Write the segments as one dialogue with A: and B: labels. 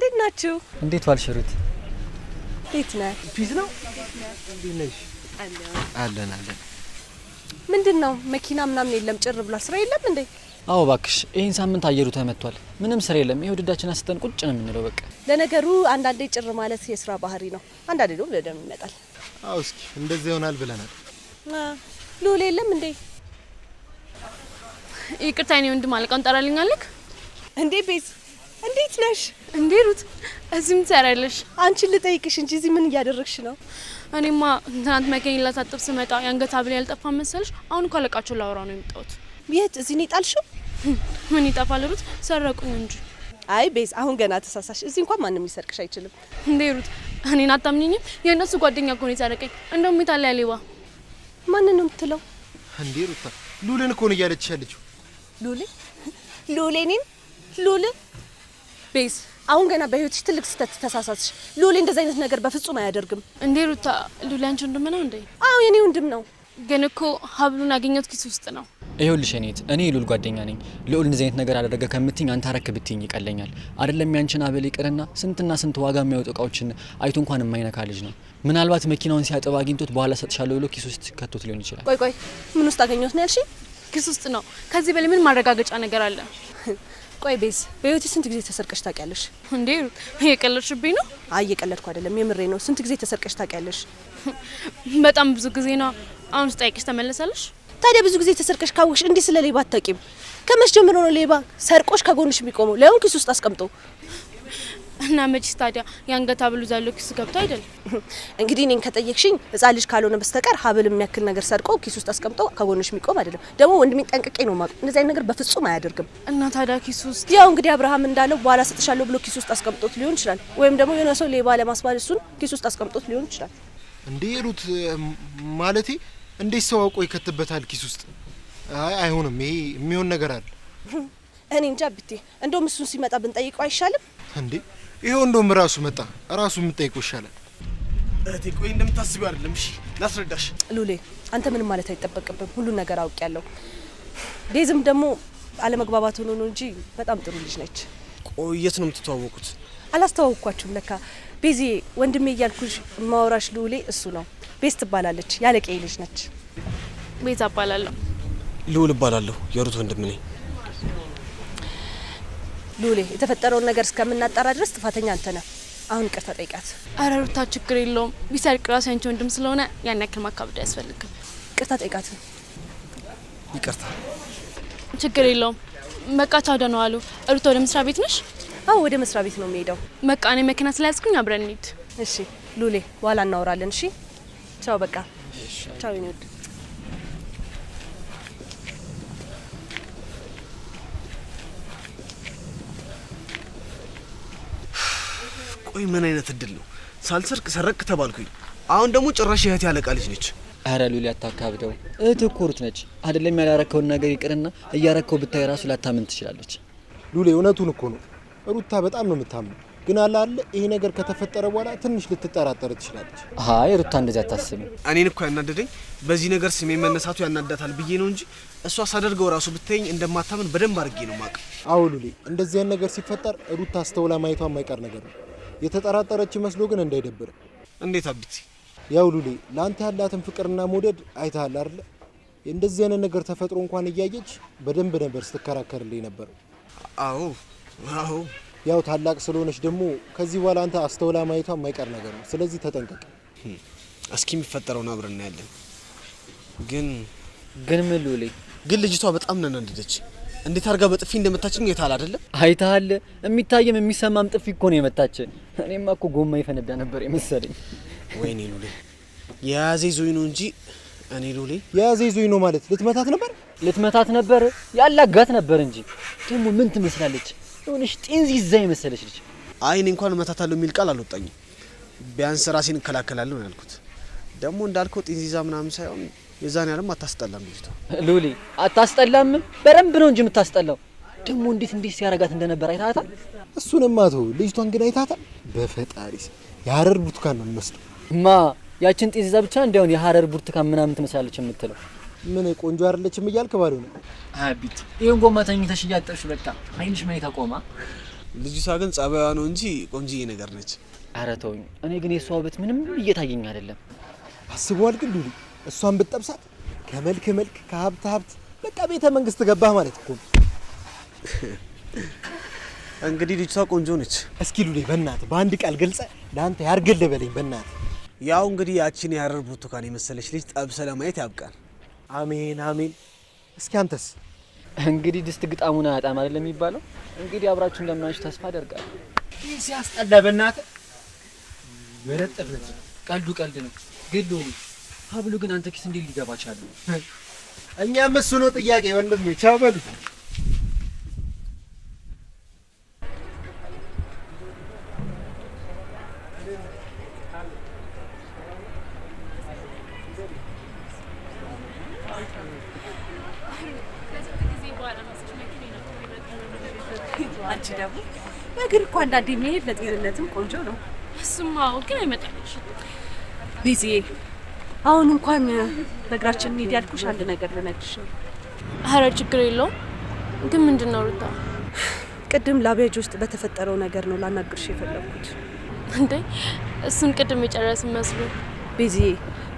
A: እንዴት ናችሁ?
B: እንዴት ዋልሽሩት?
A: እንዴት ነህ?
C: ፒስ ነው። እንዴት ነሽ?
A: አለን።
C: ምንድነው መኪና ምናምን የለም ጭር ብሏል። ስራ የለም እንዴ?
B: አዎ ባክሽ፣ ይሄን ሳምንት አየሩ ተመቷል። ምንም ስራ የለም። ይሄው ድዳችን አስተን ቁጭ ነው የምንለው በቃ።
C: ለነገሩ አንዳንዴ ጭር ማለት የስራ ባህሪ ነው። አንዳንዴ ደግሞ ለደም ይመጣል።
A: አዎ እስኪ እንደዚህ ይሆናል ብለናል።
C: ሉል የለም እንዴ?
D: ይቅርታ እኔ ወንድም አለቃውን ጠራልኛለክ
C: እንዴ? ቤዝ እንዴት ነሽ?
D: እንዴ ሩት እዚህም ትሰራለሽ?
C: አንቺን ልጠይቅሽ እንጂ እዚህ ምን እያደረግሽ ነው?
D: እኔማ ትናንት መኪና ላሳጥብ ስመጣ ያንገት ሀብል ያልጠፋ መሰለሽ? አሁን እኮ አለቃቸው ላወራ ነው የመጣሁት።
C: የት? እዚህ ነው የጣልሽው?
D: ምን ይጠፋል ሩት? ሰረቁኝ እንጂ።
C: አይ ቤዝ አሁን ገና ተሳሳሽ። እዚህ እንኳን ማንም ሊሰርቅሽ አይችልም።
D: እንዴ ሩት እኔን አታምኚኝም? የእነሱ ጓደኛ እኮ ነው የሰረቀኝ። እንደውም የታለ ሌባ?
C: ማንን ነው የምትለው?
A: እንዴ ሩታ ሉልን እኮ ነው እያለችሽ ያለችው።
C: ሉሌ ሉል ቤዝ አሁን ገና በህይወትሽ ትልቅ ስህተት ተሳሳትሽ። ሉሌ እንደዚህ አይነት ነገር በፍጹም አያደርግም።
D: እንዴ ሩታ ሉሌ አንቺ ወንድም ነው እንዴ?
C: አዎ የኔ ወንድም ነው።
D: ግን እኮ ሀብሉን ያገኘሁት ኪስ ውስጥ ነው።
B: ይኸውልሽ እኔ ሉል ጓደኛ ነኝ። ልዑል እንደዚህ አይነት ነገር አደረገ ከምትኝ አንተ አረክ ብትኝ ይቀለኛል። አይደለም ያንቺን ሀብል ይቅርና ስንትና ስንት ዋጋ የሚያወጡ እቃዎችን አይቶ እንኳን የማይነካ ልጅ ነው። ምናልባት መኪናውን ሲያጠባ አግኝቶት በኋላ ሰጥሻለሁ ብሎ ኪስ ውስጥ ከቶት ሊሆን ይችላል።
C: ቆይ ምን ውስጥ አገኘሁት ነው ያልሽኝ?
D: ኪስ ውስጥ ነው። ከዚህ በላይ ምን ማረጋገጫ ነገር አለ?
C: ቆይ ቤዝ በህይወትሽ ስንት ጊዜ ተሰርቀሽ ታውቂያለሽ?
D: እንዴ እየቀለድሽብኝ ነው?
C: አይ እየቀለድኩ አይደለም የምሬ ነው። ስንት ጊዜ ተሰርቀሽ ታውቂያለሽ?
D: በጣም ብዙ ጊዜ ነው። አሁን ስጠይቅሽ ተመለሳለሽ?
C: ታዲያ ብዙ ጊዜ ተሰርቀሽ ካወቅሽ እንዴ ስለ ሌባ አታውቂም? ከመቼ ጀምሮ ነው ሌባ ሰርቆሽ ከጎንሽ የሚቆመው? ለምን ኪስ ውስጥ አስቀምጦ?
D: እና መቼስ ታዲያ ያንገት ሀብሉ ዛለው ኪስ ገብቶ አይደል?
C: እንግዲህ እኔን ከጠየቅሽኝ ሕፃን ልጅ ካልሆነ በስተቀር ሀብል የሚያክል ነገር ሰርቆ ኪስ ውስጥ አስቀምጦ ከጎንሽ የሚቆም አይደለም። ደግሞ ወንድሜ ጠንቅቄ ነው የማውቀው። እንደዚህ አይነት ነገር በፍጹም አያደርግም።
D: እና ታዲያ ኪስ ውስጥ
C: ያው እንግዲህ አብርሃም እንዳለው በኋላ ሰጥሻለሁ ብሎ ኪስ ውስጥ አስቀምጦት ሊሆን ይችላል። ወይም ደግሞ የሆነ ሰው ሌባ ለማስባል እሱን ኪስ ውስጥ አስቀምጦት ሊሆን ይችላል።
A: እንዴ ሩት ማለቴ እንዴት ሰው አውቆ ይከትበታል ኪስ ውስጥ? አይ አይሆንም። ይሄ የሚሆን ነገር አለ።
C: እኔ እንጃ ብቴ። እንደውም እሱን ሲመጣ ብንጠይቀው አይሻልም
A: እንዴ? ይሄው እንደውም ራሱ መጣ። ራሱ የምንጠይቀው ይሻላል።
E: እህቴ ቆይ እንደምታስቢው አይደለም። እሺ ላስረዳሽ።
C: ሉሌ አንተ ምንም ማለት አይጠበቅብም። ሁሉ ነገር አውቄያለሁ። ቤዝም ደግሞ አለመግባባት ሆኖ ነው እንጂ በጣም ጥሩ ልጅ ነች።
E: ቆይ የት ነው የምትተዋወቁት?
C: አላስተዋወቅኳችሁም ለካ። ቤዚ ወንድሜ እያልኩሽ ማውራሽ ሉሌ እሱ ነው። ቤዝ ትባላለች። ያለቀኝ ልጅ ነች።
D: ቤዛ እባላለሁ።
E: ልዑል እባላለሁ። የሩት ወንድም ነኝ።
C: ሉሌ የተፈጠረውን ነገር እስከምናጣራ ድረስ ጥፋተኛ አንተ ነህ። አሁን ይቅርታ ጠይቃት።
D: አረ ሩታ ችግር የለውም። ቢሰርቅ ራሱ ያንቺ ወንድም ስለሆነ ያን ያክል ማካበድ አያስፈልግም።
C: ይቅርታ ጠይቃት።
E: ይቅርታ።
D: ችግር የለውም። በቃ ቻው ደህና ዋሉ። ሩታ ወደ መስሪያ ቤት ነሽ?
C: አዎ ወደ መስሪያ ቤት ነው የሚሄደው።
D: በቃ እኔ መኪና ስለያዝኩኝ አብረን እንሂድ።
C: እሺ ሉሌ በኋላ እናወራለን። እሺ ቻው። በቃ ቻው የኔ ውድ።
E: ቆይ ምን አይነት እድል ነው? ሳልሰርቅ ሰረቅ ተባልኩኝ። አሁን ደግሞ ጭራሽ እህት ያለቃ ልጅ ነች።
B: አረ ሉሊ አታካብደው። እህት እኮ ሩት ነች። አይደለም ያላረከውን ነገር ይቅርና እያረከው ብታይ ራሱ ላታምን ትችላለች።
A: ሉሌ እውነቱን እኮ ነው። ሩታ በጣም ነው የምታምነው። ግን አለ ይሄ ነገር ከተፈጠረ በኋላ ትንሽ ልትጠራጠር ትችላለች።
B: አይ ሩታ እንደዛ አታስብም።
E: እኔን እኮ ያናደደኝ በዚህ ነገር ስሜ መነሳቱ ያናዳታል ብዬ ነው እንጂ እሷ ሳደርገው ራሱ ብትይኝ እንደማታምን በደንብ አድርጌ ነው ማቅ።
A: አዎ ሉሌ እንደዚህ አይነት ነገር ሲፈጠር ሩታ አስተውላ ማየቷ የማይቀር ነገር ነው። የተጠራጠረች መስሎ ግን እንዳይደብር።
E: እንዴት አብቲ?
A: ያው ሉሌ ላንተ ያላትን ፍቅርና መውደድ አይተሃል አይደል? እንደዚህ አይነት ነገር ተፈጥሮ እንኳን እያየች በደንብ ነበር ስትከራከርልኝ ነበር።
E: አዎ
A: ያው ታላቅ ስለሆነች ደግሞ ከዚህ በኋላ አንተ አስተውላ ማየቷ የማይቀር ነገር ነው። ስለዚህ ተጠንቀቅ።
E: እስኪ የሚፈጠረውን አብረን እናያለን።
B: ግን ምን ሉሌ?
E: ግን ልጅቷ በጣም ነናንደደች። እንዴት አርጋ በጥፊ እንደመታችኝ የታል አይደለም?
B: አይተሃል? የሚታየም የሚሰማም ጥፊ እኮ ነው የመታች። እኔማ እኮ ጎማ ይፈነዳ ነበር የመሰለኝ።
E: ወይኔ ሉሌ የያዘ ዞይ ነው እንጂ እኔ ሉሌ
A: የያዘ ዞይ ነው ማለት
B: ልትመታት ነበር ያላጋት ነበር እንጂ ደግሞ ምን ትመስላለች? ሆነሽ ጤንዚዛ የመሰለች ልጅ።
E: አይ እኔ እንኳን መታታለሁ የሚል ቃል አልወጣኝም። ቢያንስ ራሴን እከላከላለሁ ነው ያልኩት። ደግሞ እንዳልከው ጤንዚዛ ምናምን ሳይሆን የዛን ያለም አታስጠላም ልጅቷ።
B: ሉሊ አታስጠላም? በረምብ ነው እንጂ የምታስጠላው። ደግሞ እንዴት ሲያረጋት እንደነበር አይታታ?
A: እሱንማ ተው። ልጅቷን ግን አይታታ? በፈጣሪስ የሀረር ብርቱካን ነው የሚመስለው።
B: ማ ያችን ጤንዚዛ ብቻ እንዲያውን የሀረር ብርቱካን ምናምን ትመስላለች የምትለው?
A: ምን ቆንጆ አይደለችም እያልክ ባለው ነው?
B: አቢት ይሄን ጎማ ተኝተሽ እያጠብሽ በቃ አይንሽ ማየት አቆማ።
E: ልጅቷ ግን ጸባይዋ ነው እንጂ ቆንጂዬ ነገር ነች።
B: ኧረ ተውኝ። እኔ ግን የሷ ውበት ምንም እየታየኝ አይደለም።
A: አስበዋል ግን ሉሊ እሷን ብትጠብሳት ከመልክ መልክ ከሀብት ሀብት በቃ ቤተ መንግስት ገባህ ማለት እኮ።
E: እንግዲህ ልጅቷ ቆንጆ ነች።
A: እስኪ ሉሊ በእናትህ በአንድ ቃል ገልጸ ለአንተ ያርግልህ በለኝ በእናትህ።
E: ያው እንግዲህ ያቺን ያረር ብርቱካን የመሰለች ልጅ ጠብሰ ለማየት ያብቃል።
A: አሜን አሜን። እስኪ አንተስ?
B: እንግዲህ ድስት ግጣሙን አያጣም አይደል የሚባለው። እንግዲህ አብራችሁ እንደምናችሁ ተስፋ አደርጋለሁ።
A: ይህ ሲያስጠላ በእናትህ በረጠብለት።
B: ቀልዱ ቀልድ ነው ግን ሉሊ ሀብሉ ግን አንተ ኪስ እንዴት ሊገባ ቻለ?
A: እኛም እሱ ነው ጥያቄ ወንድሜ። ቻው በሉ።
C: አንቺ ደግሞ በእግር እኮ አንዳንዴ መሄድ ለጤንነትም ቆንጆ ነው።
D: እሱማ ግን አይመጣልሽ።
C: ቢዚ አሁን እንኳን በእግራችን እንሂድ ያልኩሽ አንድ ነገር ልነግርሽ ነው።
D: ኧረ ችግር የለውም። ግን ምንድን ነው ሩታ?
C: ቅድም ላቤጅ ውስጥ በተፈጠረው ነገር ነው ላናግርሽ የፈለኩት።
D: እንዴ እሱን ቅድም የጨረስን መስሎ።
C: ቢዚ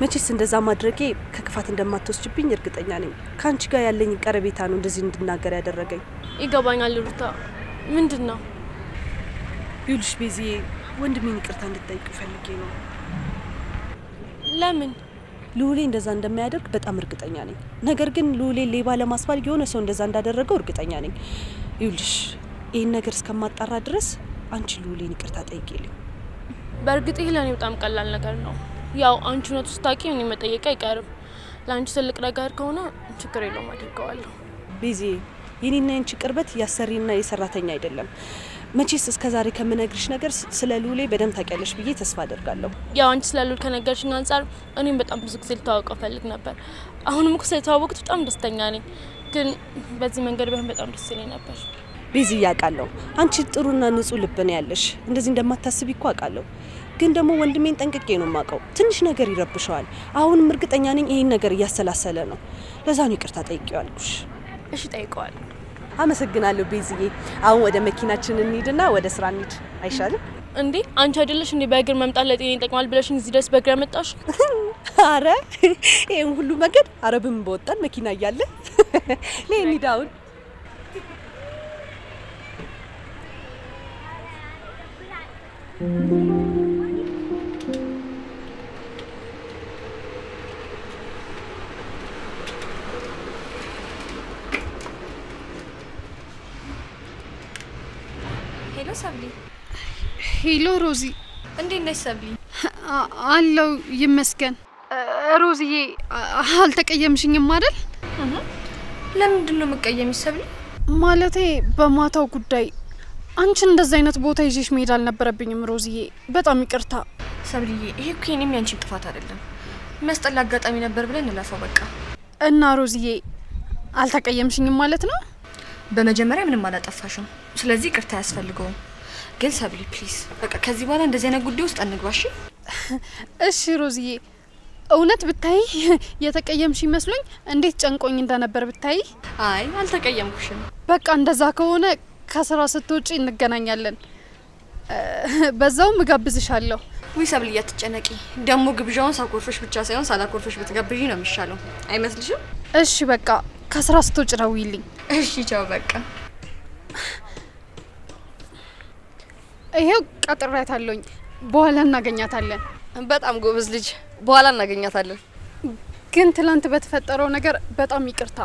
C: መቼስ እንደዛ ማድረጌ ከክፋት እንደማትወስጅብኝ እርግጠኛ ነኝ። ከአንቺ ጋር ያለኝ ቀረቤታ ነው እንደዚህ እንድናገር ያደረገኝ።
D: ይገባኛል ሩታ። ምንድን ነው?
C: ይኸውልሽ ቢዚ ወንድሜን ይቅርታ እንድትጠይቅ ፈልጌ ነው።
D: ለምን?
C: ሉሌ እንደዛ እንደማያደርግ በጣም እርግጠኛ ነኝ። ነገር ግን ሉሌ ሌባ ለማስባል የሆነ ሰው እንደዛ እንዳደረገው እርግጠኛ ነኝ። ይኸውልሽ ይህን ነገር እስከማጣራ ድረስ አንቺ ሉሌን ይቅርታ ጠይቂልኝ።
D: በእርግጥ ይህ ለእኔ በጣም ቀላል ነገር ነው። ያው አንቺ እውነቱ ስታውቂ እኔ መጠየቅ አይቀርም። ለአንቺ ትልቅ ነገር ከሆነ ችግር የለውም አድርገዋለሁ።
C: ቢዚ የኔና ያንቺ ቅርበት ያሰሪና የሰራተኛ አይደለም። መቼስ እስከዛሬ ከምነግርሽ ነገር ስለ ሉሌ በደንብ ታውቂያለሽ ብዬ ተስፋ አደርጋለሁ።
D: ያው አንቺ ስለ ሉል ከነገርሽኝ አንጻር እኔም በጣም ብዙ ጊዜ ልታወቀው ፈልግ ነበር። አሁንም እኮ ስለተዋወቁት በጣም ደስተኛ ነኝ። ግን በዚህ መንገድ ቢሆን በጣም ደስ ይለኝ ነበር።
C: ቢዚ ያውቃለሁ አንቺ ጥሩና ንጹህ ልብ ነው ያለሽ። እንደዚህ እንደማታስቢ እኮ አውቃለሁ። ግን ደግሞ ወንድሜን ጠንቅቄ ነው የማውቀው። ትንሽ ነገር ይረብሸዋል። አሁንም እርግጠኛ ነኝ ይሄን ነገር እያሰላሰለ ነው። ለዛ ነው ይቅርታ ጠይቄው አልኩሽ።
D: እሺ ጠይቀዋል።
C: አመሰግናለሁ ቤዝዬ። አሁን ወደ መኪናችን እንሂድና ወደ ስራ እንሂድ አይሻልም?
D: እንዴ አንቺ አይደለሽ እንዴ በእግር መምጣት ለጤና ይጠቅማል ብለሽኝ እዚህ ድረስ በእግር መጣሽ?
C: አረ ይሄን ሁሉ መንገድ አረብም በወጣን መኪና እያለ ለእንሂድ አሁን።
F: ሄሎ ሰብሊ።
G: ሄሎ ሮዚ።
F: እንዴት ነሽ ሰብሊ?
G: አለው ይመስገን። ሮዚዬ አልተቀየምሽኝም አይደል?
F: ለምንድን ነው የምትቀየሚሽ ሰብሊ?
G: ማለቴ በማታው ጉዳይ አንቺን እንደዛ አይነት ቦታ ይዤሽ መሄድ አልነበረብኝም ሮዚዬ። በጣም ይቅርታ
F: ሰብሊዬ። ይሄ እኮ የኔም ያንቺም ጥፋት አይደለም። የሚያስጠላ አጋጣሚ ነበር ብለን እንለፈው በቃ።
G: እና ሮዚዬ አልተቀየምሽኝም ማለት ነው?
F: በመጀመሪያ ምንም አላጠፋሽም፣ ስለዚህ ይቅርታ አያስፈልገውም። ግን ሰብሊ ፕሊዝ በቃ ከዚህ በኋላ እንደዚህ አይነት ጉዳይ ውስጥ አንግባሽ።
G: እሺ ሮዚዬ፣ እውነት ብታይ የተቀየምሽ ይመስሉኝ እንዴት ጨንቆኝ እንደነበር ብታይ።
F: አይ አልተቀየምኩሽም።
G: በቃ እንደዛ ከሆነ ከስራ ስትወጪ እንገናኛለን። በዛው እጋብዝሻለሁ።
F: ውይ ሰብሊ አትጨነቂ። ደግሞ ግብዣውን ሳኮርፈሽ ብቻ ሳይሆን ሳላኮርፈሽ ብትጋብዢ ነው የሚሻለው፣ አይመስልሽም?
G: እሺ በቃ ከስራ ስትወጪ ደውይልኝ።
F: እሺ ቻው በቃ።
G: ይሄው ቀጥሬያታለሁኝ። በኋላ እናገኛታለን።
F: በጣም ጎበዝ ልጅ፣ በኋላ እናገኛታለን።
G: ግን ትላንት በተፈጠረው ነገር በጣም ይቅርታ።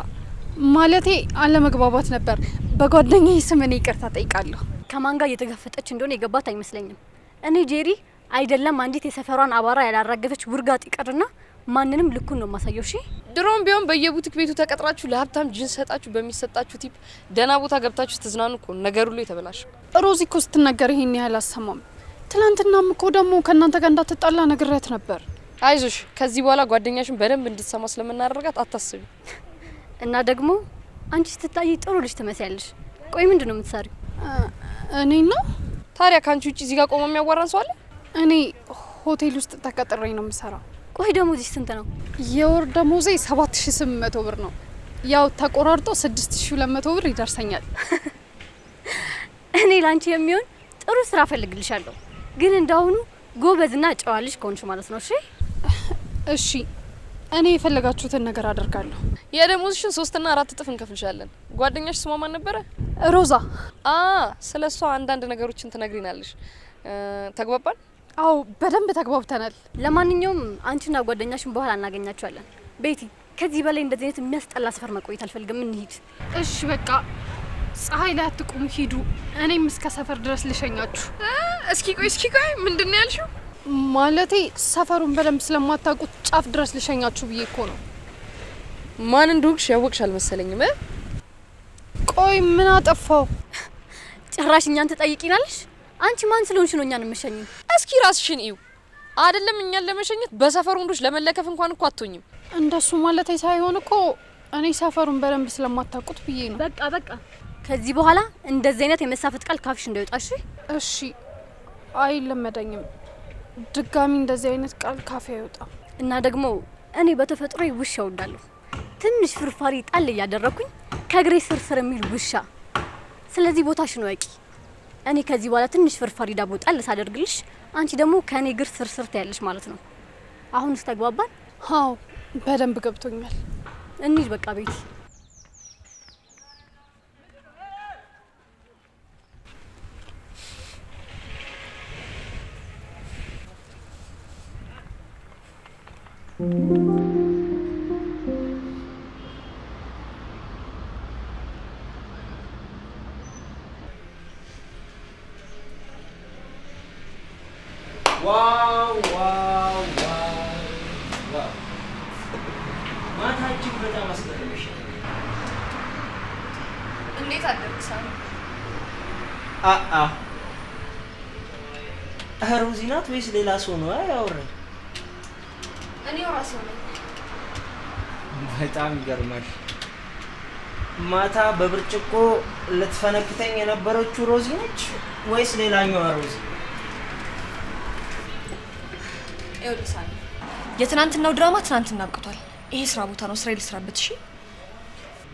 G: ማለቴ አለመግባባት ነበር። በጓደኛዬ ስም እኔ ይቅርታ ጠይቃለሁ።
H: ከማን ጋር እየተጋፈጠች እንደሆነ የገባት አይመስለኝም። እኔ ጄሪ አይደለም አንዲት የሰፈሯን አባራ ያላራገፈች ውርጋጥ ይቀርና ማንንም ልኩን ነው ማሳየው። እሺ
F: ድሮም ቢሆን በየቡቲክ ቤቱ ተቀጥራችሁ ለሀብታም ጅንስ ሰጣችሁ በሚሰጣችሁ ቲፕ ደህና ቦታ ገብታችሁ ተዝናኑ እኮ ነገር ሁሉ የተበላሸው።
G: ሮዚ እኮ ስትናገር ይሄን ያህል አሰማም። ትላንትናም እኮ ደግሞ ከእናንተ ጋር እንዳትጣላ ነግሬያት ነበር።
F: አይዞሽ ከዚህ በኋላ ጓደኛሽን በደንብ እንድትሰማ ስለምናደርጋት አታስቢ።
H: እና ደግሞ አንቺ ስትታይ ጥሩ ልጅ ትመስያለሽ። ቆይ ምንድን ነው የምትሰሪው?
G: እኔ ነው
F: ታዲያ ካንቺ ውጪ እዚህ ጋር ቆሞ የሚያዋራን ሰው አለ?
G: እኔ ሆቴል ውስጥ ተቀጥሬ ነው የምሰራው።
H: ቆይ ደሞዝሽ ስንት ነው?
G: የወር ደሞዜ 7800 ብር ነው። ያው ተቆራርጦ 6200 ብር ይደርሰኛል።
H: እኔ ላንቺ የሚሆን ጥሩ ስራ ፈልግልሻለሁ። ግን እንዳሁኑ ጎበዝና ጨዋልሽ ከሆንሽ ማለት ነው። እሺ
G: እሺ፣ እኔ የፈለጋችሁትን ነገር አደርጋለሁ።
I: የደሞዝሽን 3 እና 4 እጥፍ እንከፍልሻለን። ጓደኛሽ ስሟ ማን ነበረ?
G: ሮዛ።
I: ስለሷ አንዳንድ ነገሮችን ትነግሪናለሽ። ተግባባን?
G: አዎ በደንብ ተግባብተናል።
H: ለማንኛውም አንቺና ጓደኛሽን በኋላ እናገኛቸዋለን። ቤቲ፣ ከዚህ በላይ እንደዚህ አይነት የሚያስጠላ ሰፈር መቆየት አልፈልግም። እንሂድ።
G: እሺ በቃ ፀሐይ ላይ አትቁሙ፣ ሂዱ። እኔም እስከ ሰፈር ድረስ ልሸኛችሁ።
I: እስኪ ቆይ ምንድነው ያልሽው?
G: ማለቴ ሰፈሩን በደንብ ስለማታውቁት ጫፍ ድረስ ልሸኛችሁ ብዬ እኮ ነው።
I: ማን እንደሆንሽ ያወቅሽ አልመሰለኝም።
G: ቆይ ምን አጠፋው?
H: ጭራሽ እኛን ትጠይቂናለሽ? አንቺ ማን ስለሆንሽ ነው እኛን የምትሸኚ?
I: እስኪ ራስሽን እዩ። አይደለም እኛን ለመሸኘት በሰፈሩ ወንዶች ለመለከፍ እንኳን እኮ አትሆኝም።
G: እንደሱ ማለቴ ሳይሆን እኮ እኔ ሰፈሩን በደንብ ስለማታውቁት ብዬ ነው።
H: በቃ ከዚህ በኋላ እንደዚህ አይነት የመሳፈጥ ቃል ካፍሽ እንዳይወጣሽ።
G: እሺ አይለመደኝም። ድጋሚ እንደዚህ አይነት ቃል ካፌ አይወጣም።
H: እና ደግሞ እኔ በተፈጥሮ ውሻ እወዳለሁ። ትንሽ ፍርፋሪ ጣል እያደረኩኝ ከእግሬ ስርስር የሚል ውሻ። ስለዚህ ቦታሽን ወቂ። እኔ ከዚህ በኋላ ትንሽ ፍርፋሪ ዳቦ ጣል ሳደርግልሽ፣ አንቺ ደግሞ ከእኔ እግር ስርስር ታያለሽ ማለት ነው። አሁንስ ተግባባን?
G: አዎ በደንብ ገብቶኛል።
H: እንሂድ በቃ ቤቲ።
J: ዋው ማታችን በጣም አስገረመሽ።
F: እንዴት አደርክሳ?
J: ሮዚ ናት ወይስ ሌላ ሰው ነው ያወራኝ?
F: እኔው ራሴው ነኝ።
J: በጣም ይገርማል። ማታ በብርጭቆ ልትፈነክተኝ የነበረችው ሮዚ ነች ወይስ ሌላኛዋ ሮዚ?
F: ይኸውልህ የትናንትናው ድራማ ትናንትና አብቅቷል። ይሄ ስራ ቦታ ነው፣ ስራ ልስራበት። እሺ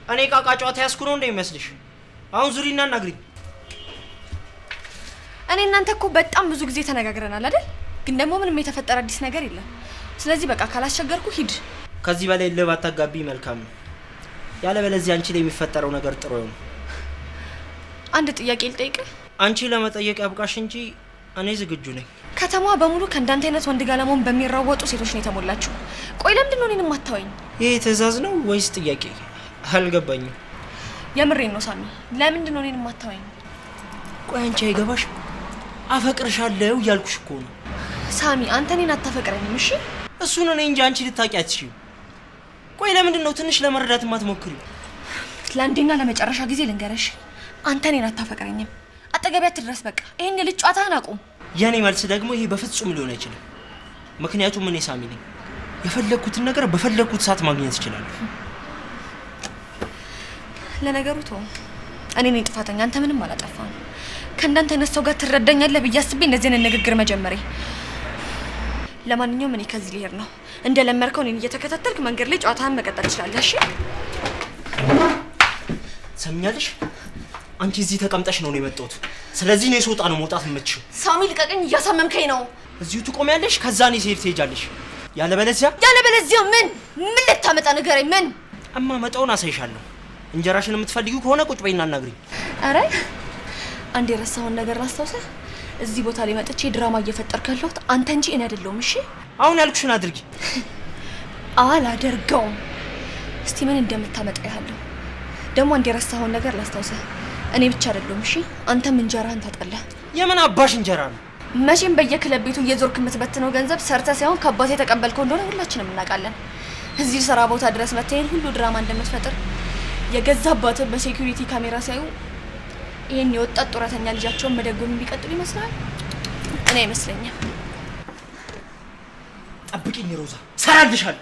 J: እኔ ቃቃ ጨዋታ ያስኩ ነው እንደሚመስልሽ? አሁን ዙሪና እናግሪኝ።
F: እኔ እናንተ እኮ በጣም ብዙ ጊዜ ተነጋግረናል አይደል? ግን ደግሞ ምንም የተፈጠረ አዲስ ነገር የለም። ስለዚህ በቃ ካላስቸገርኩ ሂድ።
J: ከዚህ በላይ ልብ አታጋቢ መልካም ነው። ያለበለዚያ አንቺ ላይ የሚፈጠረው ነገር ጥሩ ነው።
F: አንድ ጥያቄ ልጠይቅ።
J: አንቺ ለመጠየቅ ያብቃሽ እንጂ እኔ ዝግጁ ነኝ።
F: ከተማዋ በሙሉ ከእንዳንተ አይነት ወንድ ጋር ለመሆን በሚራወጡ ሴቶች ነው የተሞላችው። ቆይ ለምንድን ነው እኔን የማታወኝ?
J: ይሄ ትዕዛዝ ነው ወይስ ጥያቄ? አልገባኝም።
F: የምሬን ነው ሳሚ፣ ለምንድን ነው እኔን የማታወኝ?
J: ቆይ አንቺ አይገባሽ? አፈቅርሻለሁ እያልኩሽ እኮ ነው።
F: ሳሚ አንተ እኔን አታፈቅረኝም። እሺ
J: እሱን እኔ እንጂ አንቺ ልታውቂ አትችይም። ቆይ ለምንድን ነው ትንሽ ለመረዳት የማትሞክሪው?
F: ለአንዴና ለመጨረሻ ጊዜ ልንገርሽ፣ አንተ እኔን አታፈቅረኝም። አጠገቢያ አትድረስ። በቃ ይሄን የልጅ ጨዋታህን አቁም።
J: የኔ መልስ ደግሞ ይሄ በፍጹም ሊሆን አይችልም። ምክንያቱም እኔ ሳሚ ነኝ። የፈለኩትን ነገር በፈለኩት ሰዓት ማግኘት እችላለሁ።
F: ለነገሩ ተው፣ እኔ ነኝ ጥፋተኛ፣ አንተ ምንም አላጠፋም። ከእንዳንተ አይነት ሰው ጋር ትረዳኛለህ ብዬ አስቤ እንደዚህ አይነት ንግግር መጀመሬ። ለማንኛውም እኔ ከዚህ ልሄድ ነው። እንደለመድከው እኔን እየተከታተልክ መንገድ ላይ ጨዋታህን መቀጠል ትችላለህ። እሺ
J: ሰምኛለሽ? አንቺ እዚህ ተቀምጠሽ ነው የመጣሁት። ስለዚህ እኔ ስወጣ ነው መውጣት የምትችው።
F: ሳሚ ልቀቀኝ፣ እያሳመምከኝ ነው።
J: እዚሁ ትቆሚያለሽ፣ ከዛ እኔ ስሄድ ትሄጃለሽ። ያለበለዚያ
F: ምን ልታመጣ ንገረኝ። ምን
J: እማመጣውን አሳይሻለሁ። እንጀራሽን የምትፈልጊው ከሆነ ቁጭ በይና አናግሪኝ።
F: አረ አንድ የረሳውን ነገር ላስታውሰህ። እዚህ ቦታ ላይ መጥቼ ድራማ እየፈጠርክ ያለሁት አንተ እንጂ እኔ አይደለሁም። እሺ
J: አሁን ያልኩሽን አድርጊ።
F: አላደርገውም። እስቲ ምን እንደምታመጣ ያለው ደግሞ አንድ የረሳውን ነገር ላስታውሰህ። እኔ ብቻ አይደለሁም። እሺ አንተም እንጀራህን ታጣለህ።
J: የምን አባሽ እንጀራ ነው?
F: መቼም በየክለብ ቤቱ እየዞርክ የምትበትነው ገንዘብ ሰርተ ሳይሆን ከአባቴ የተቀበልከው እንደሆነ ሁላችንም እናውቃለን። እዚህ ስራ ቦታ ድረስ መተን ሁሉ ድራማ እንደምትፈጥር የገዛ አባትህ በሴኩሪቲ ካሜራ ሲያዩ ይሄን የወጣት ጡረተኛ ልጃቸውን መደጎም ቢቀጥሉ ይመስላል? እኔ አይመስለኝም።
J: ጠብቂኝ ሮዛ፣ ሰራልሻለሁ።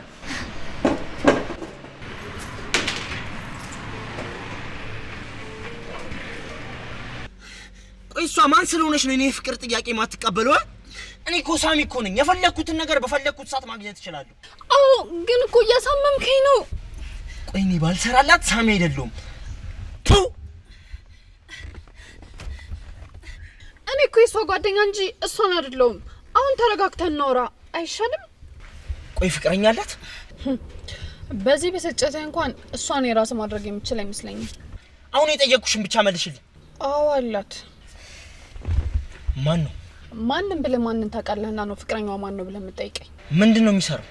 J: ቆይ እሷ ማን ስለሆነች ነው እኔ ፍቅር ጥያቄ ማትቀበለው? እኔ እኮ ሳሚ እኮ ነኝ። የፈለኩትን ነገር በፈለኩት ሰዓት ማግኘት እችላለሁ።
G: አዎ ግን እኮ እያሳመምከኝ ነው።
J: ቆይ እኔ ባልሰራላት ሳሚ አይደለሁም። ቱ
G: የሷ ጓደኛ እንጂ እሷን አይደለሁም። አሁን ተረጋግተን እናውራ አይሻልም?
J: ቆይ ፍቅረኛ አላት?
G: በዚህ በሰጨተ እንኳን እሷን የራስ ማድረግ የምችል አይመስለኝም።
J: አሁን የጠየቅኩሽን ብቻ መልሽልኝ።
G: አዎ አላት።
J: ማን ነው?
G: ማንም ብለህ ማንን ታውቃለህና ነው ፍቅረኛዋ ማን ነው ብለህ የምትጠይቀኝ?
J: ምንድን ነው የሚሰራው?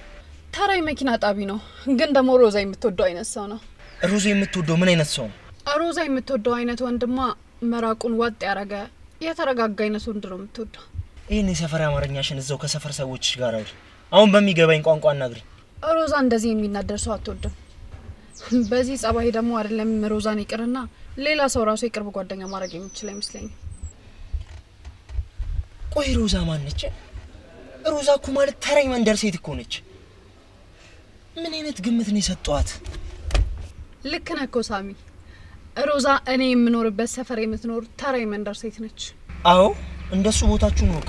G: ተራይ መኪና ጣቢ ነው፣ ግን ደግሞ ሮዛ የምትወደው አይነት ሰው ነው።
J: ሮዛ የምትወደው ምን አይነት ሰው ነው?
G: ሮዛ የምትወደው አይነት ወንድማ መራቁን ዋጥ ያረገ የተረጋጋ አይነት ወንድ ነው የምትወደው።
J: ይህን የሰፈር አማርኛሽን እዛው ከሰፈር ሰዎች ጋር አውሪ። አሁን በሚገባኝ ቋንቋ አናግሪ።
G: ሮዛ እንደዚህ የሚናደር ሰው አትወድም። በዚህ ጸባይ ደግሞ አይደለም ሮዛን ይቅርና ሌላ ሰው ራሱ የቅርብ ጓደኛ ማድረግ የሚችል አይመስለኝም።
J: ቆይ ሮዛ ማን ነች? ሮዛ እኮ ማለት ተራይ መንደር ሴት እኮ ነች። ምን አይነት ግምት ነው የሰጧት?
G: ልክ ነህ እኮ ሳሚ። ሮዛ እኔ የምኖርበት ሰፈር የምትኖር ተራይ መንደር ሴት ነች።
J: አዎ እንደሱ ቦታችሁን ወቁ።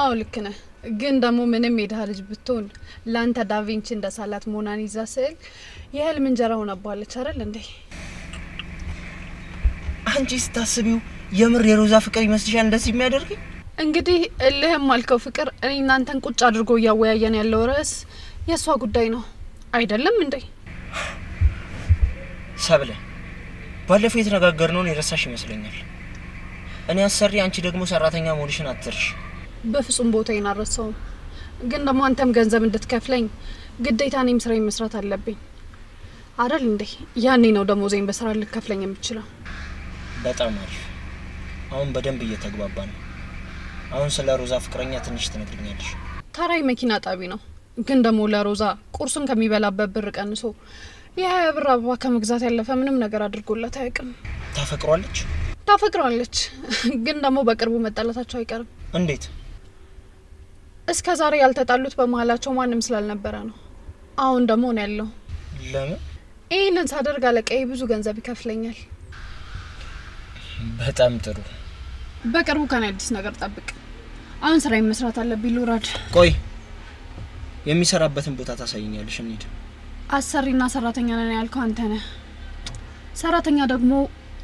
G: አዎ ልክ ነህ። ግን ደግሞ ምንም የድሃ ልጅ ብትሆን ላንተ ዳቪንቺ እንደሳላት ሞናሊዛ ስዕል የህልም እንጀራ ሆናባለች አይደል እንዴ?
J: አንቺ ስታስቢው የምር የሮዛ ፍቅር ይመስልሻል እንደዚህ የሚያደርገኝ?
G: እንግዲህ እልህም አልከው ፍቅር እኔ እናንተን ቁጭ አድርጎ እያወያየን ያለው ርዕስ የእሷ ጉዳይ ነው አይደለም እንዴ?
J: ሰብለ ባለፈው የተነጋገርነውን የረሳሽ ይመስለኛል። እኔ አሰሪ፣ አንቺ ደግሞ ሰራተኛ መሆንሽን አትርሽ።
G: በፍጹም ቦታዬን አልረሳውም። ግን ደግሞ አንተም ገንዘብ እንድትከፍለኝ ግዴታ እኔም ስራዬን መስራት አለብኝ አይደል እንዴ? ያኔ ነው ደሞዜን በስራ ልከፍለኝ የምችለው።
J: በጣም አሪፍ። አሁን በደንብ እየተግባባን ነው። አሁን ስለ ሮዛ ፍቅረኛ ትንሽ ትነግሪኛለሽ?
G: ተራይ መኪና ጣቢ ነው፣ ግን ደግሞ ለሮዛ ቁርሱን ከሚበላበት ብር ቀንሶ የ20 ብር አበባ ከመግዛት ያለፈ ምንም ነገር አድርጎላት አያውቅም።
J: ታፈቅሯለች?
G: ታፈቅሯለች፣ ግን ደግሞ በቅርቡ መጣላታቸው አይቀርም።
J: እንዴት?
G: እስከ ዛሬ ያልተጣሉት በመሀላቸው ማንም ስላልነበረ ነው። አሁን ደግሞ ነው ያለው።
J: ለምን?
G: ይህንን ሳደርግ አለቃዬ ብዙ ገንዘብ ይከፍለኛል።
J: በጣም ጥሩ።
G: በቅርቡ ከኔ አዲስ ነገር ጠብቅ። አሁን ስራዬን መስራት አለብኝ። ልውረድ።
J: ቆይ የሚሰራበትን ቦታ ታሳይኛለሽ? እንሂድ።
G: አሰሪና ሰራተኛ ነን ያልከው አንተ ነህ። ሰራተኛ ደግሞ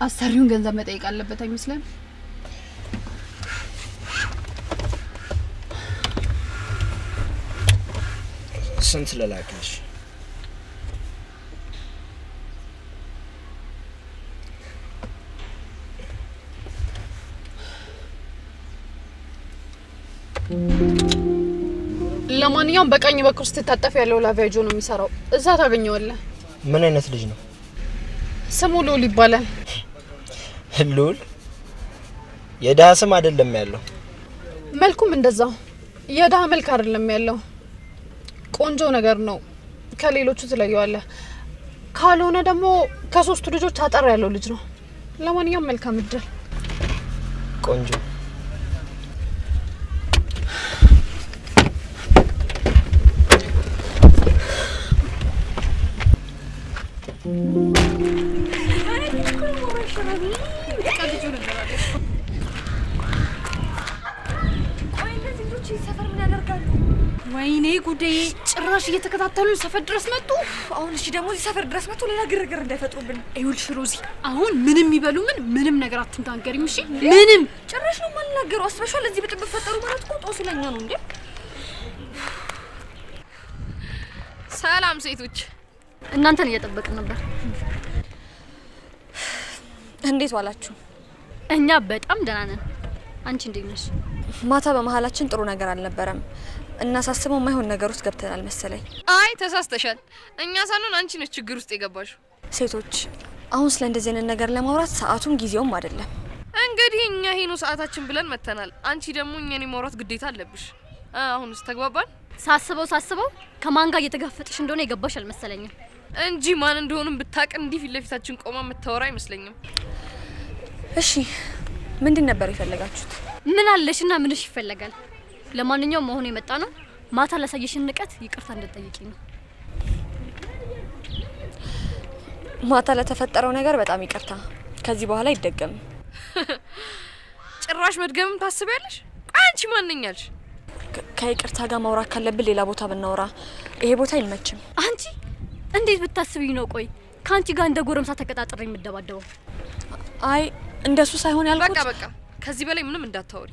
G: አሰሪውን ገንዘብ መጠየቅ አለበት አይመስልም?
J: ስንት ለላክሽ?
G: ለማንኛውም በቀኝ በኩል ስትታጠፍ ያለው ላቪያጆ ነው የሚሰራው። እዛ ታገኘዋለህ።
J: ምን አይነት ልጅ ነው?
G: ስሙ ሉል ይባላል።
J: ሉል? የድሃ ስም አይደለም ያለው።
G: መልኩም እንደዛው የድሃ መልክ አይደለም ያለው። ቆንጆ ነገር ነው። ከሌሎቹ ትለየዋለህ። ካልሆነ ደግሞ ከሶስቱ ልጆች አጠር ያለው ልጅ ነው። ለማንኛውም መልካም እድል።
J: ቆንጆ
H: ወይኔ ጉዴ! ጭራሽ እየተከታተሉ ሰፈር ድረስ መጡ።
F: አሁን እሺ ደግሞ እዚህ ሰፈር ድረስ መጥቶ ሌላ ግርግር እንዳይፈጥሩብን።
H: ይኸውልሽ ሮዚ፣ አሁን ምንም ይበሉ ምንም ነገር አትንጋገሪም እሺ? ምንም
F: ጭራሽ ነው ማልናገሩ። አስበሻል? እዚህ ብጥብጥ ፈጠሩ ማለት እኮ ጦሱ ለኛ ነው እንዴ?
I: ሰላም ሴቶች፣
H: እናንተን እየጠበቅን ነበር።
F: እንዴት ዋላችሁ?
H: እኛ በጣም ደህና ነን። አንቺ እንዴት ነሽ?
F: ማታ በመሀላችን ጥሩ ነገር አልነበረም እና ሳስበው ማይሆን ነገር ውስጥ ገብተናል መሰለኝ።
I: አይ ተሳስተሻል። እኛ ሳንሆን አንቺ ነሽ ችግር ውስጥ የገባሽው።
F: ሴቶች፣ አሁን ስለ እንደዚህ አይነት ነገር ለማውራት ሰዓቱም ጊዜውም አይደለም።
I: እንግዲህ እኛ ሄኖ ሰዓታችን ብለን መተናል። አንቺ ደግሞ እኛን የማውራት ግዴታ አለብሽ። አሁንስ ተግባባን?
H: ሳስበው ከማን ጋር እየተጋፈጥሽ እንደሆነ የገባሽ አልመሰለኝም
I: እንጂ ማን እንደሆነም ብታቅ እንዲህ ፊት ለፊታችን ቆማ የምታወራ አይመስለኝም።
F: እሺ ምንድን ነበር የፈለጋችሁት?
H: ምን አለሽና ምንሽ ይፈልጋል? ለማንኛውም መሆኑ የመጣ ነው ማታ ላሳየሽን ንቀት ይቅርታ እንድትጠይቂኝ ነው።
F: ማታ ለተፈጠረው ነገር በጣም ይቅርታ። ከዚህ በኋላ አይደገምም።
I: ጭራሽ መድገምም ታስቢያለሽ? አንቺ ማንኛልሽ?
F: ከይቅርታ ጋር ማውራት ካለብን ሌላ ቦታ ብናወራ፣ ይሄ ቦታ አይመችም።
H: አንቺ እንዴት ብታስቢኝ ነው? ቆይ ካንቺ ጋር እንደ ጎረምሳ ተቀጣጥሬ የምደባደበው?
F: አይ እንደሱ ሳይሆን ያልኩት
I: በቃ ከዚህ በላይ ምንም እንዳታወሪ።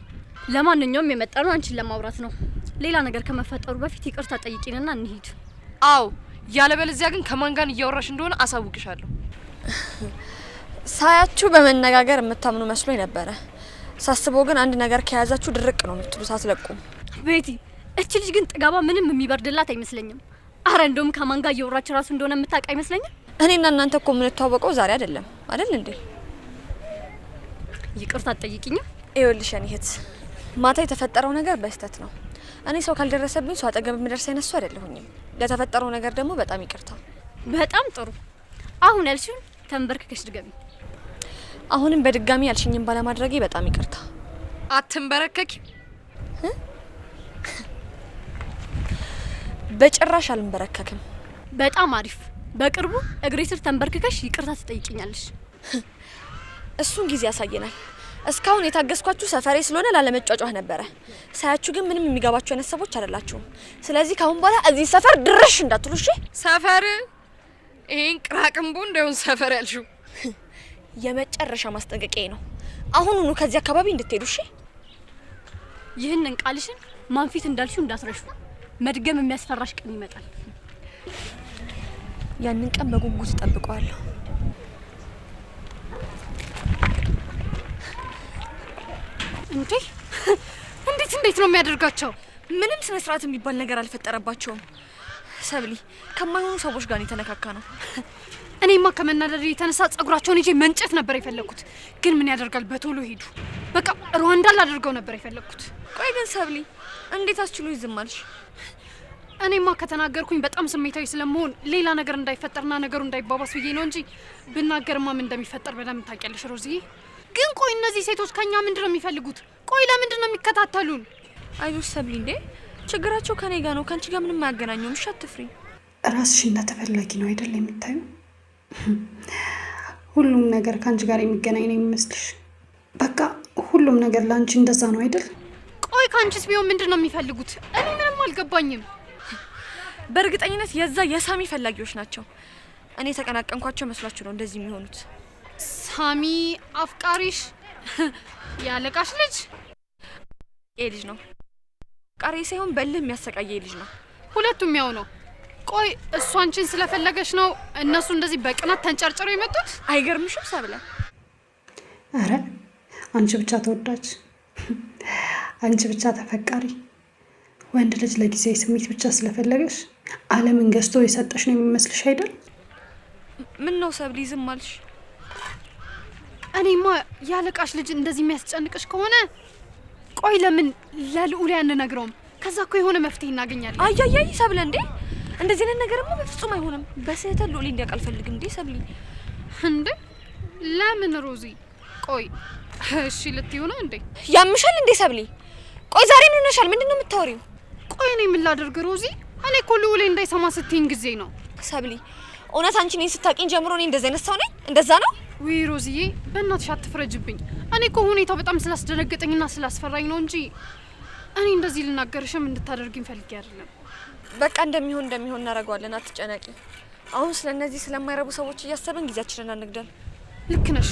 H: ለማንኛውም የመጣነው አንቺን ለማውራት ነው። ሌላ ነገር ከመፈጠሩ በፊት ይቅርታ ጠይቂንና እንሂድ።
I: አዎ ያለበለዚያ ግን ከማን ጋር እያወራሽ እንደሆነ አሳውቅሻለሁ።
F: ሳያችሁ በመነጋገር የምታምኑ መስሎኝ ነበረ። ሳስበው ግን አንድ ነገር ከያዛችሁ ድርቅ ነው የምትሉት፣ አትለቁም።
H: ቤቲ እቺ ልጅ ግን ጥጋባ ምንም የሚበርድላት አይመስለኝም። አረ እንደውም ከማን ጋር እያወራች ራሱ እንደሆነ የምታውቅ አይመስለኝም።
F: እኔና እናንተ እኮ የምንተዋወቀው ዛሬ አይደለም አይደል እንዴ?
H: ይቅርታ ጠይቂኝ።
F: ይኸውልሽ የኔ እህት ማታ የተፈጠረው ነገር በስተት ነው። እኔ ሰው ካልደረሰብኝ ሰው አጠገብ የምደርስ አይነሱ አይደለሁኝም። ለተፈጠረው ነገር ደግሞ በጣም ይቅርታ።
H: በጣም ጥሩ። አሁን ያልሽውን ተንበርክከሽ ድገሚ።
F: አሁንም በድጋሚ ያልሽኝን ባለማድረጌ በጣም ይቅርታ።
I: አትንበረከኪ?
F: በጭራሽ አልንበረከክም።
H: በጣም አሪፍ። በቅርቡ እግሬ ስር ተንበርክከሽ ይቅርታ ትጠይቂኛለሽ።
F: እሱን ጊዜ ያሳየናል። እስካሁን የታገስኳችሁ ሰፈሬ ስለሆነ ላለመጫጫህ ነበረ። ሳያችሁ ግን ምንም የሚገባችሁ አይነት ሰዎች አይደላችሁም። ስለዚህ ካሁን በኋላ እዚህ ሰፈር ድርሽ እንዳትሉ እሺ?
I: ሰፈር ይሄን ቅራቅንቦ እንዳይሆን ሰፈር ያልሽው
F: የመጨረሻ ማስጠንቀቂያ ነው። አሁኑኑ ከዚህ አካባቢ እንድትሄዱ እሺ?
H: ይህንን ቃልሽን ማን ፊት እንዳልሽው እንዳትረሹ። መድገም የሚያስፈራሽ ቀን ይመጣል።
F: ያንን ቀን በጉጉት እጠብቀዋለሁ።
G: እንዴት ነው የሚያደርጋቸው?
F: ምንም ስነ ስርዓት የሚባል ነገር አልፈጠረባቸውም። ሰብሊ ከማይሆኑ ሰዎች ጋር የተነካካ ነው።
G: እኔማ ከመናደድ የተነሳ ጸጉራቸውን ይዤ መንጨት ነበር የፈለኩት። ግን ምን ያደርጋል በቶሎ ሄዱ። በቃ ሩዋንዳ ላደርገው ነበር የፈለኩት።
F: ቆይ ግን ሰብሊ እንዴት አስችሎ ይዝማልሽ?
G: እኔማ ከተናገርኩኝ በጣም ስሜታዊ ስለመሆን ሌላ ነገር እንዳይፈጠርና ነገሩ እንዳይባባስ ብዬ ነው እንጂ ብናገርማ ምን እንደሚፈጠር በደንብ ታውቂያለሽ ሮዚዬ። ግን ቆይ እነዚህ ሴቶች ከኛ ምንድነው የሚፈልጉት? ቆይ ለምንድን ነው የሚከታተሉን?
F: አይዞሽ ሰብሊ፣ እንዴ ችግራቸው ከኔ ጋር ነው፣ ከአንቺ ጋር ምንም አያገናኘውም። እሺ አትፍሪ።
K: ራስሽ እንደተፈላጊ ነው አይደል የምታዩ? ሁሉም ነገር ከአንቺ ጋር የሚገናኝ ነው የሚመስልሽ? በቃ ሁሉም ነገር ለአንቺ እንደዛ ነው አይደል?
G: ቆይ ከአንቺስ ቢሆን ምንድን ነው የሚፈልጉት? እኔ ምንም አልገባኝም።
F: በእርግጠኝነት የዛ የሳሚ ፈላጊዎች ናቸው። እኔ ተቀናቀንኳቸው መስሏቸው ነው እንደዚህ የሚሆኑት።
G: ሳሚ አፍቃሪሽ ያለቃሽ ልጅ
F: ልጅ ነው። ቃሪ ሳይሆን በልህ የሚያሰቃየ ልጅ ነው።
G: ሁለቱም ያው ነው። ቆይ እሱ አንቺን ስለፈለገሽ ነው እነሱ እንደዚህ በቅናት ተንጨርጭረው የመጡት?
F: አይገርምሽም ሰብለ?
K: አረ አንቺ ብቻ ተወዳጅ፣ አንቺ ብቻ ተፈቃሪ። ወንድ ልጅ ለጊዜያዊ ስሜት ብቻ ስለፈለገሽ ዓለምን ገዝቶ የሰጠሽ ነው የሚመስልሽ አይደል?
F: ምን ነው ሰብሊ ዝም አልሽ?
G: እኔማ ያለቃሽ ልጅ እንደዚህ የሚያስጨንቅሽ ከሆነ ቆይ ለምን ለልዑል ያንነግረውም? ከዛ እኮ የሆነ መፍትሄ እናገኛለን።
F: አያያይ ሰብለ፣ እንዴ እንደዚህ አይነት ነገርማ በፍጹም አይሆንም። በስህተት ልዑል እንዲያውቅ አልፈልግም። እንዴ ሰብሊ፣
G: እንዴ ለምን ሮዚ? ቆይ እሺ ልትዩ ነው እንዴ?
F: ያምሻል እንዴ ሰብሊ? ቆይ ዛሬ ምን ሆነሻል? ምንድነው የምታወሪው?
G: ቆይ እኔ ምን ላድርግ ሮዚ? እኔ እኮ ልዑል እንዳይሰማ ስትይኝ ጊዜ ነው።
F: ሰብሊ፣ እውነት አንቺ ነኝ ስታቂኝ ጀምሮ እኔ እንደዚህ አይነት ሰው ነኝ? እንደዛ ነው?
G: ውይ ሮዚዬ በእናትሽ አትፍረጅብኝ። እኔ እኮ ሁኔታው በጣም ስላስደነገጠኝና ስላስፈራኝ ነው እንጂ እኔ እንደዚህ ልናገርሽም እንድታደርጊኝ ፈልጌ አይደለም።
F: በቃ እንደሚሆን እናደርገዋለን፣ አትጨነቂ። አሁን ስለነዚህ ስለማይረቡ ሰዎች እያሰብን ጊዜያችንን አንግደል።
G: ልክ ነሽ።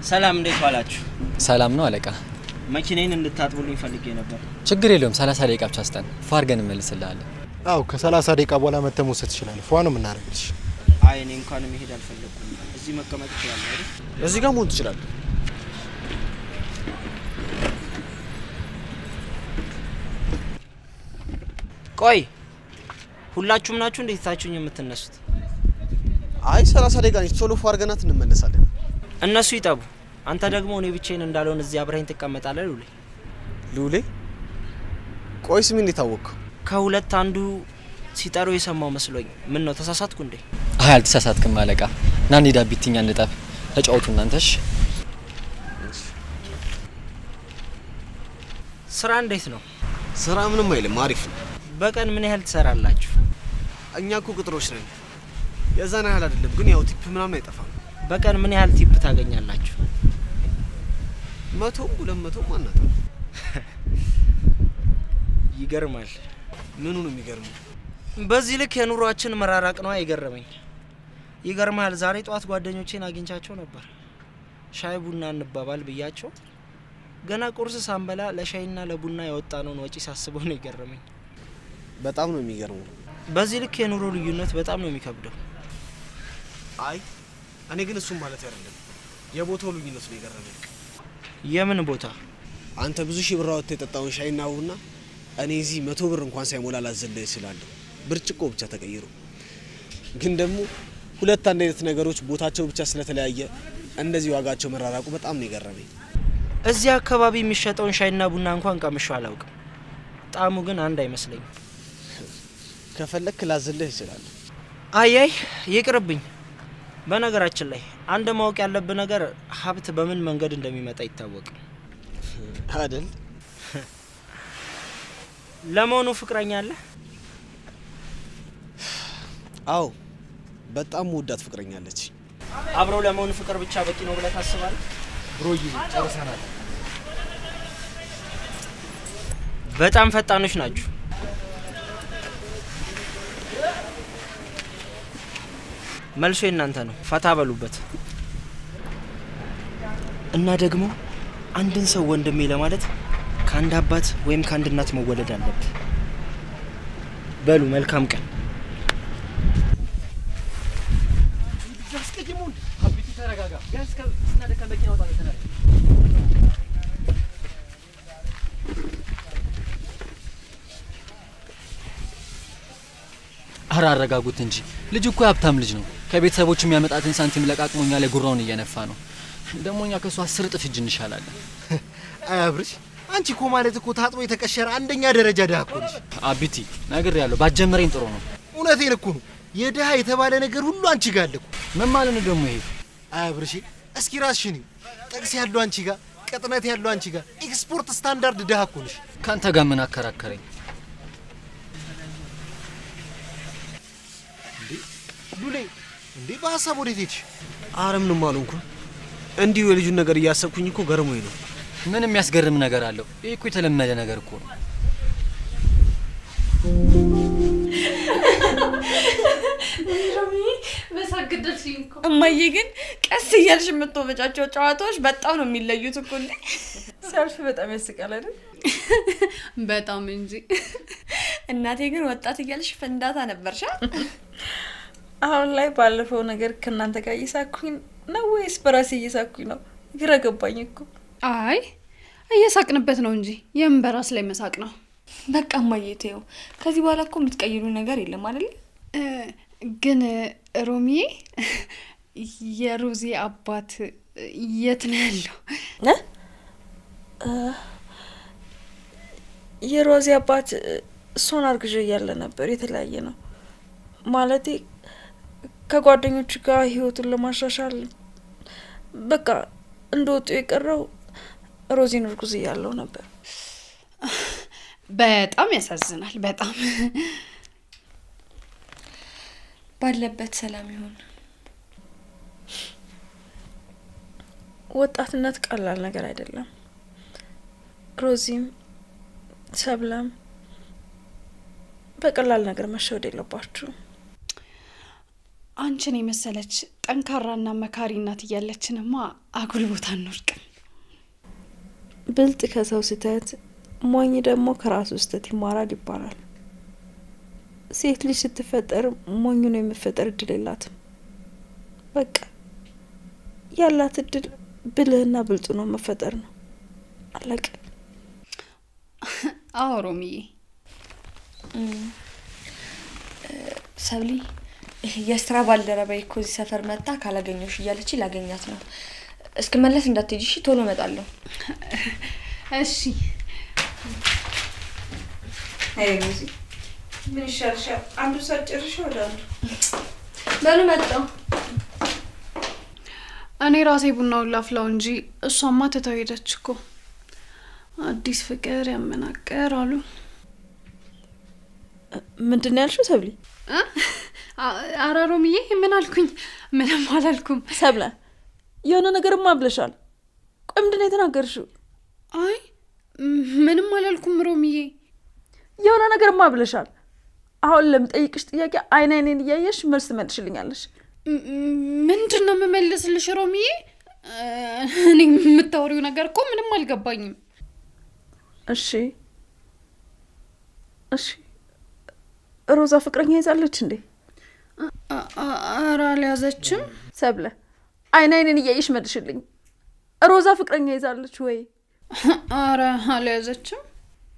J: ሰላም፣ እንዴት ዋላችሁ?
B: ሰላም ነው አለቃ።
J: መኪናዬን እንድታጥቡልኝ ፈልጌ ነበር።
B: ችግር የለውም፣ 30 ደቂቃ ብቻ አስጠን ፋርገን እንመልስልሃለን።
A: አው ከ30 ደቂቃ በኋላ መተህ መውሰድ ትችላለህ። ፏ ነው የምናደርግልሽ።
J: አይ እኔ እንኳን መሄድ አልፈለኩም። እዚህ መቀመጥ ይችላል አይደል?
E: እዚህ ጋር መሆን ትችላለህ።
J: ቆይ ሁላችሁም ናችሁ እንዴት ታችሁኝ የምትነሱት?
E: አይ 30 ደቂቃ ነች፣ ቶሎ ፏ አድርገናት እንመለሳለን።
J: እነሱ ይጠቡ፣ አንተ ደግሞ እኔ ብቻዬን እንዳልሆን እዚህ አብረኸኝ ትቀመጣለህ።
E: ሉሌ ቆይ ስሜን እንዴት አወቅከው?
J: ከሁለት አንዱ ሲጠሩ የሰማው መስሎኝ። ምን ነው ተሳሳትኩ እንዴ?
B: አይ አልተሳሳትክም አለቃ። ና እንሂድ፣ ቢትኛ እንጠብ። ተጫወቱ እናንተሽ።
J: ስራ እንዴት ነው?
E: ስራ ምንም አይልም፣ አሪፍ ነው።
J: በቀን ምን ያህል ትሰራላችሁ?
E: እኛ እኮ ቅጥሮች ነን። የዛን ያህል አይደለም፣ ግን ያው ቲፕ ምናምን አይጠፋም።
J: በቀን ምን ያህል ቲፕ ታገኛላችሁ?
E: 100 200 ማናታ።
J: ይገርማል።
E: ምኑ ነው የሚገርመው?
J: በዚህ ልክ የኑሯችን መራራቅ ነው አይገርመኝ። ይገርማል። ዛሬ ጧት ጓደኞቼን አግኝቻቸው ነበር። ሻይ ቡና እንባባል ብያቸው ገና ቁርስ ሳንበላ ለሻይና ለቡና ያወጣነውን ወጪ ሳስበው ነው ይገርመኝ።
E: በጣም ነው የሚገርመው።
J: በዚህ ልክ የኑሮ ልዩነት በጣም ነው የሚከብደው።
E: አይ እኔ ግን እሱም ማለት አይደለም፣ የቦታው ልዩነት ነው የገረመኝ።
J: የምን ቦታ?
E: አንተ ብዙ ሺህ ብር አውጥተህ የጠጣውን ሻይና ቡና እኔ እዚህ 100 ብር እንኳን ሳይሞላ ላዘልህ እችላለሁ፣ ብርጭቆ ብቻ ተቀይሮ። ግን ደግሞ ሁለት አንድ አይነት ነገሮች ቦታቸው ብቻ ስለተለያየ እንደዚህ ዋጋቸው መራራቁ በጣም ነው የገረመኝ።
J: እዚህ አካባቢ የሚሸጠውን ሻይና ቡና እንኳን ቀምሼው አላውቅም። ጣዕሙ ግን አንድ አይመስለኝም።
E: ከፈለክ ላዝልህ እችላለሁ።
J: አይ ይቅርብኝ። በነገራችን ላይ አንድ ማወቅ ያለብህ ነገር ሀብት በምን መንገድ እንደሚመጣ ይታወቃል
E: አይደል?
J: ለመሆኑ ፍቅረኛ አለ?
E: አዎ በጣም ወዳት ፍቅረኛ አለች።
J: አብረው ለመሆኑ ፍቅር ብቻ በቂ ነው ብለህ ታስባለህ?
A: ብሮዬ ጨርሰናል።
J: በጣም ፈጣኖች ናችሁ። መልሶ እናንተ ነው። ፈታ በሉበት። እና ደግሞ አንድን ሰው ወንድሜ ለማለት ከአንድ አባት ወይም ከአንድ እናት መወለድ አለበት። በሉ መልካም ቀን።
B: አረ አረጋጉት እንጂ ልጅ እኮ የሀብታም ልጅ ነው። ከቤተሰቦቹ የሚያመጣትን ሳንቲም ለቃቅሞኛ ላይ ጉራውን እየነፋ ነው። ደሞኛ ከሱ 10 እጥፍ እጅ እንሻላለን።
A: አያብርሽ አንቺ እኮ ማለት እኮ ታጥቦ የተቀሸረ አንደኛ ደረጃ ድሃ እኮ ነሽ።
B: አቢቲ ነገር ያለው ባጀመረኝ ጥሩ ነው።
A: እውነቴን እኮ ነው። የድሃ የተባለ ነገር ሁሉ አንቺ ጋር አለ እኮ።
B: ምን ማለት ነው ደግሞ ይሄ?
A: አያብርሽ እስኪ ራስሽን ጥቅስ ያለው አንቺ ጋር፣ ቅጥነት ያለው አንቺ ጋር፣ ኤክስፖርት ስታንዳርድ ድሃ እኮ ነሽ።
B: ካንተ ጋር ምን አከራከረኝ?
A: ሉሌ እንዴ በሀሳብ ወዴት ሄድሽ?
E: አረ ምንም አልሆንኩም። እንዲሁ የልጁን ነገር እያሰብኩኝ እኮ ገርሞኝ ነው።
B: ምን የሚያስገርም ነገር አለው? ይሄ እኮ የተለመደ ነገር እኮ ነው።
F: እማዬ ግን ቀስ እያልሽ የምትወበጫቸው ጨዋታዎች በጣም ነው የሚለዩት እኮ። እንዴ ሲያልፍ በጣም ያስቃል አይደል?
G: በጣም እንጂ።
F: እናቴ ግን ወጣት እያልሽ ፍንዳታ ነበርሻ። አሁን ላይ ባለፈው ነገር ከእናንተ ጋር እየሳኩኝ ነው ወይስ በራሴ እየሳኩኝ ነው? ግራ ገባኝ እኮ።
G: አይ እየሳቅንበት ነው እንጂ የምን በራስ ላይ መሳቅ ነው።
F: በቃ እማዬ ተይው። ከዚህ በኋላ እኮ የምትቀይሩ ነገር የለም አይደል?
G: ግን ሮሚዬ የሮዚ አባት የት ነው ያለው?
F: የሮዚ አባት እሷን አርግዤ እያለ ነበር። የተለያየ ነው ማለቴ ከጓደኞቹ ጋር ህይወቱን ለማሻሻል በቃ እንደወጡ የቀረው ሮዚን እርጉዝ እያለው ነበር።
G: በጣም ያሳዝናል። በጣም
F: ባለበት ሰላም ይሁን። ወጣትነት ቀላል ነገር አይደለም። ሮዚም ሰብለም በቀላል ነገር መሸወድ የለባችሁ።
G: አንቺን የመሰለች ጠንካራና መካሪ እናት እያለችንማ አጉል ቦታ አንወርቅም።
F: ብልጥ ከሰው ስህተት፣ ሞኝ ደግሞ ከራሱ ስህተት ይማራል ይባላል። ሴት ልጅ ስትፈጠር ሞኝ ነው የመፈጠር እድል የላትም። በቃ ያላት እድል ብልህና ብልጡ ነው መፈጠር ነው። አለቀ።
G: አዎ ሮሚዬ።
F: ሰብሊ የስራ ባልደረባዬ እኮ እዚህ ሰፈር መጣ ካላገኘሽ እያለች ላገኛት ነው። እስክመለስ እንዳትሄጂ እሺ? ቶሎ እመጣለሁ።
G: እሺ።
F: አይ ሮዚ ምን ይሻልሻል? አንዱ ሳጨርሽ ወደ አንዱ በሉ መጣው።
G: እኔ ራሴ ቡናውን ላፍላው እንጂ እሷማ ትተው ሄደች እኮ። አዲስ ፍቅር ያመናቀር አሉ።
L: ምንድን ነው ያልሽው ሰብሊ?
G: ኧረ ሮምዬ ምን አልኩኝ? ምንም አላልኩም።
L: ሰብለ የሆነ ነገርማ ብለሻል። ቆይ ምንድን ነው የተናገርሽው?
G: አይ ምንም አላልኩም ሮምዬ።
L: የሆነ ነገርማ ብለሻል። አሁን ለምጠይቅሽ ጥያቄ አይን አይኔን እያየሽ መልስ ትመልሽልኛለሽ።
G: ምንድን ነው የምመልስልሽ ሮምዬ? እኔ የምታወሪው ነገር እኮ ምንም አልገባኝም።
L: እሺ ሮዛ ፍቅረኛ ይዛለች እንዴ?
G: ኧረ አልያዘችም።
L: ሰብለ አይን አይኔን እያየሽ መልሽልኝ። ሮዛ ፍቅረኛ ይዛለች ወይ?
G: ኧረ አልያዘችም።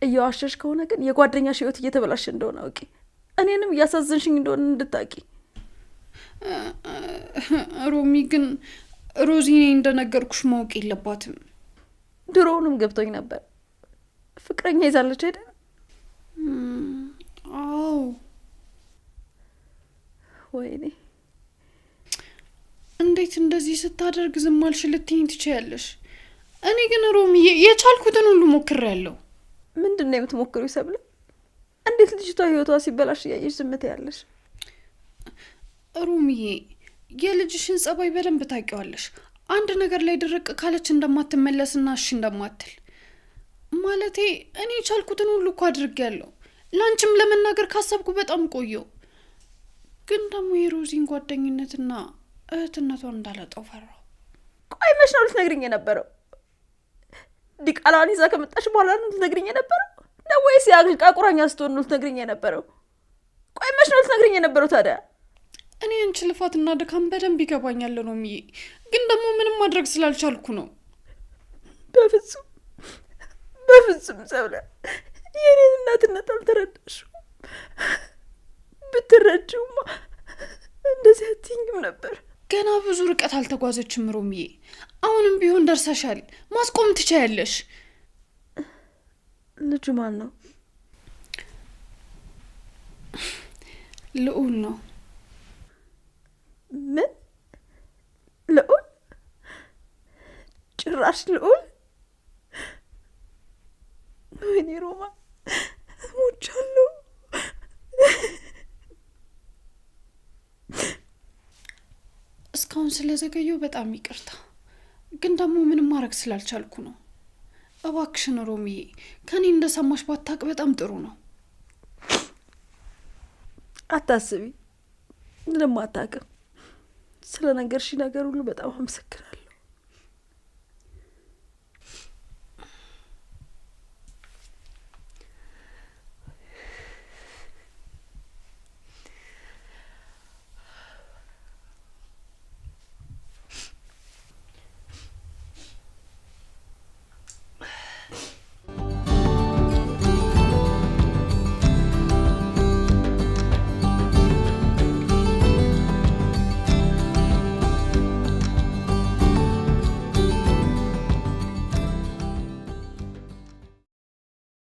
L: እየዋሸሽ ከሆነ ግን የጓደኛሽ ህይወት እየተበላሸ እንደሆነ አውቂ። እኔንም እያሳዘንሽኝ እንደሆነ እንድታቂ።
G: ሮሚ ግን ሮዚ እኔ እንደነገርኩሽ ማወቅ የለባትም።
L: ድሮውንም ገብቶኝ ነበር። ፍቅረኛ ይዛለች አይደል?
G: አዎ።
L: ወይኔ
G: እንዴት እንደዚህ ስታደርግ ዝም አልሽ ልትይኝ ትችያለሽ። እኔ ግን ሮሚዬ የቻልኩትን ሁሉ ሞክሬያለሁ።
L: ምንድን ነው የምትሞክሪው ሰብለ? እንዴት ልጅቷ ህይወቷ ሲበላሽ እያየሽ ዝም ትያለሽ?
G: ሮሚዬ የልጅሽን ጸባይ በደንብ ታውቂዋለሽ። አንድ ነገር ላይ ድርቅ ካለች እንደማትመለስና እሺ እንደማትል። ማለቴ እኔ የቻልኩትን ሁሉ እኮ አድርጌያለሁ። ላንቺም ለመናገር ካሰብኩ በጣም ቆየው። ግን ደግሞ የሮዚን ጓደኝነትና እህትነቷን እንዳላጣው ፈራው።
L: ቆይ መች ነው ልትነግሪኝ የነበረው? ዲቃላዋን ይዛ ከመጣሽ በኋላ ነው ልትነግሪኝ የነበረው? ነው ወይስ ያግልቃ ቁራኛ ስትሆን ነው ልትነግሪኝ የነበረው? ቆይ መች ነው ልትነግሪኝ የነበረው ታዲያ?
G: እኔ አንቺ ልፋትና ድካም በደንብ ይገባኛል ሮሚዬ፣ ግን ደግሞ ምንም ማድረግ ስላልቻልኩ ነው።
L: በፍጹም ሰብለ የኔን እናትነት አልተረዳሽም። ብትረጂውማ እንደዚህ አትይኝም ነበር።
G: ገና ብዙ ርቀት አልተጓዘችም ሮሚዬ። አሁንም ቢሆን ደርሰሻል። ማስቆም ትችያለሽ።
L: ልጁ ማን ነው?
G: ልዑል ነው።
L: ምን? ልዑል? ጭራሽ ልዑል? ወይኔ ሮማ ሞቻለሁ።
G: እስካሁን ስለዘገየው በጣም ይቅርታ፣ ግን ደግሞ ምንም ማድረግ ስላልቻልኩ ነው። እባክሽን ሮሚዬ ከኔ እንደሰማሽ ባታቅ በጣም ጥሩ ነው።
L: አታስቢ፣ ምንም አታውቅም። ስለ ነገርሽ ነገር ሁሉ በጣም አመሰግናለሁ።